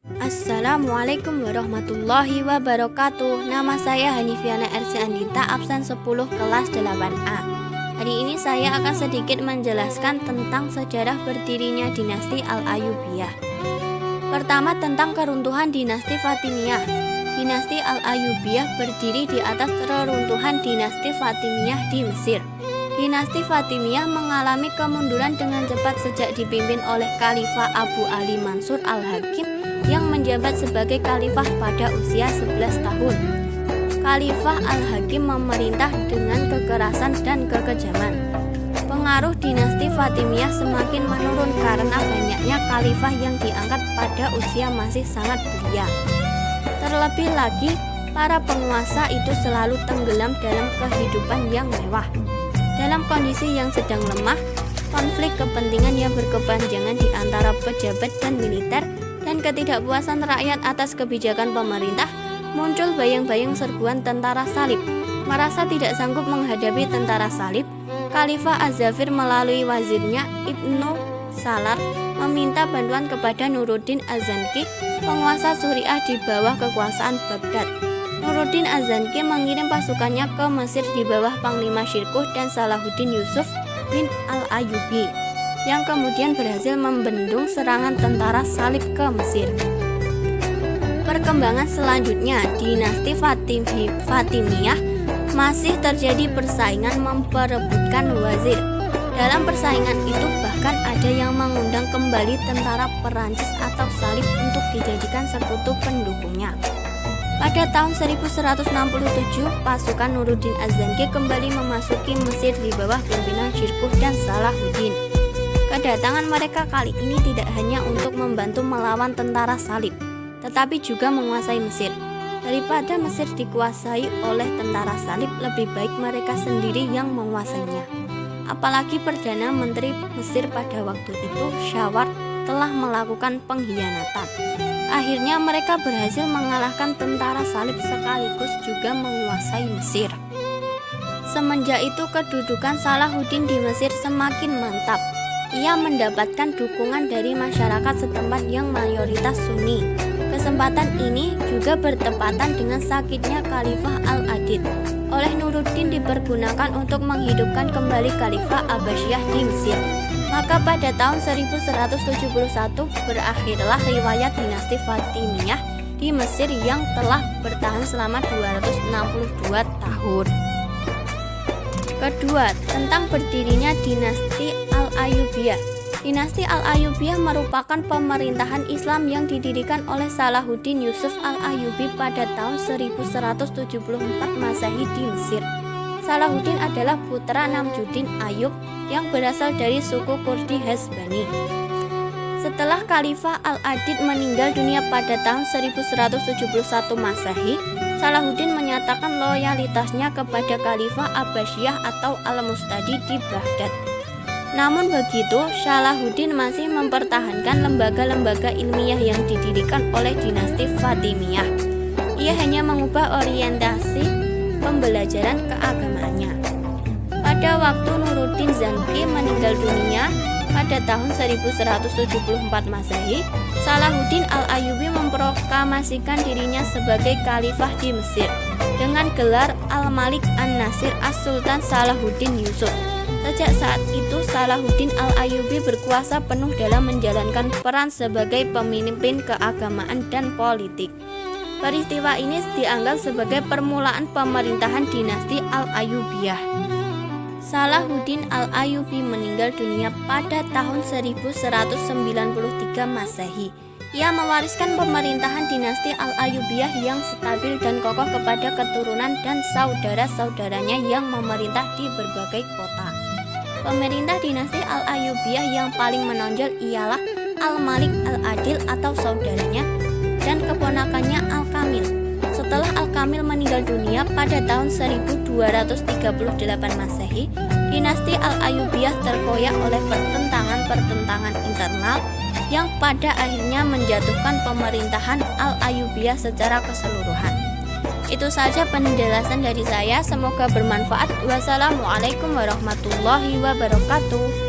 Assalamualaikum warahmatullahi wabarakatuh. Nama saya Hanifiana Ersi Andita, absen 10 kelas 8A. Hari ini saya akan sedikit menjelaskan tentang sejarah berdirinya dinasti Al-Ayyubiyah. Pertama, tentang keruntuhan dinasti Fatimiyah. Dinasti Al-Ayyubiyah berdiri di atas reruntuhan dinasti Fatimiyah di Mesir. Dinasti Fatimiyah mengalami kemunduran dengan cepat sejak dipimpin oleh Khalifah Abu Ali Mansur Al-Hakim yang menjabat sebagai khalifah pada usia 11 tahun. Khalifah Al-Hakim memerintah dengan kekerasan dan kekejaman. Pengaruh dinasti Fatimiyah semakin menurun karena banyaknya khalifah yang diangkat pada usia masih sangat belia. Terlebih lagi, para penguasa itu selalu tenggelam dalam kehidupan yang mewah. Dalam kondisi yang sedang lemah, konflik kepentingan yang berkepanjangan di antara pejabat dan militer dan ketidakpuasan rakyat atas kebijakan pemerintah, muncul bayang-bayang serbuan tentara salib. Merasa tidak sanggup menghadapi tentara salib, Khalifah Az-Zafir melalui wazirnya Ibnu Salar meminta bantuan kepada Nuruddin Az-Zanki, penguasa Suriah di bawah kekuasaan Baghdad. Nuruddin Az-Zanki mengirim pasukannya ke Mesir di bawah Panglima Shirkuh dan Salahuddin Yusuf bin Al-Ayyubi, yang kemudian berhasil membendung serangan tentara salib ke Mesir. Perkembangan selanjutnya, dinasti Fatimiyah masih terjadi persaingan memperebutkan wazir. Dalam persaingan itu bahkan ada yang mengundang kembali tentara Perancis atau salib untuk dijadikan sekutu pendukungnya. Pada tahun 1167, pasukan Nuruddin Az-Zanki kembali memasuki Mesir di bawah pimpinan Shirkuh dan Salahuddin. Kedatangan mereka kali ini tidak hanya untuk membantu melawan tentara salib, tetapi juga menguasai Mesir. Daripada Mesir dikuasai oleh tentara salib, lebih baik mereka sendiri yang menguasainya. Apalagi Perdana Menteri Mesir pada waktu itu, Shawar, telah melakukan pengkhianatan. Akhirnya mereka berhasil mengalahkan tentara salib sekaligus juga menguasai Mesir. Semenjak itu kedudukan Salahuddin di Mesir semakin mantap. Ia mendapatkan dukungan dari masyarakat setempat yang mayoritas Sunni. Kesempatan ini juga bertepatan dengan sakitnya Khalifah Al-Adid. Oleh Nuruddin dipergunakan untuk menghidupkan kembali Khalifah Abbasiyah di Mesir. Maka pada tahun 1171 berakhirlah riwayat dinasti Fatimiyah di Mesir yang telah bertahan selama 262 tahun. Kedua, tentang berdirinya dinasti Al-Ayyubiyah. Dinasti Al-Ayyubiyah merupakan pemerintahan Islam yang didirikan oleh Salahuddin Yusuf Al-Ayyubi pada tahun 1174 Masehi di Mesir. Salahuddin adalah putra Namjuddin Ayyub yang berasal dari suku Kurdi Hasbani. Setelah Khalifah Al-Adid meninggal dunia pada tahun 1171 Masehi, Salahuddin menyatakan loyalitasnya kepada Khalifah Abbasiyah atau Al-Mustadi di Baghdad. Namun begitu, Salahuddin masih mempertahankan lembaga-lembaga ilmiah yang didirikan oleh dinasti Fatimiyah. Ia hanya mengubah orientasi pembelajaran keagamaannya. Pada waktu Nuruddin Zanki meninggal dunia pada tahun 1174 Masehi, Salahuddin Al-Ayyubi memproklamasikan dirinya sebagai khalifah di Mesir dengan gelar Al-Malik An-Nasir As-Sultan Salahuddin Yusuf. Sejak saat itu, Salahuddin Al-Ayyubi berkuasa penuh dalam menjalankan peran sebagai pemimpin keagamaan dan politik. Peristiwa ini dianggap sebagai permulaan pemerintahan dinasti Al-Ayyubiyah. Salahuddin Al-Ayyubi meninggal dunia pada tahun 1193 Masehi. Ia mewariskan pemerintahan dinasti Al-Ayyubiyah yang stabil dan kokoh kepada keturunan dan saudara-saudaranya yang memerintah di berbagai kota. Pemerintah dinasti Al-Ayyubiyah yang paling menonjol ialah Al-Malik Al-Adil atau saudaranya dan keponakannya Al-Kamil. Setelah Al-Kamil meninggal dunia pada tahun 1238 Masehi, dinasti Al-Ayyubiyah terkoyak oleh pertentangan internal yang pada akhirnya menjatuhkan pemerintahan Al-Ayyubiyah secara keseluruhan. Itu saja penjelasan dari saya, semoga bermanfaat. Wassalamualaikum warahmatullahi wabarakatuh.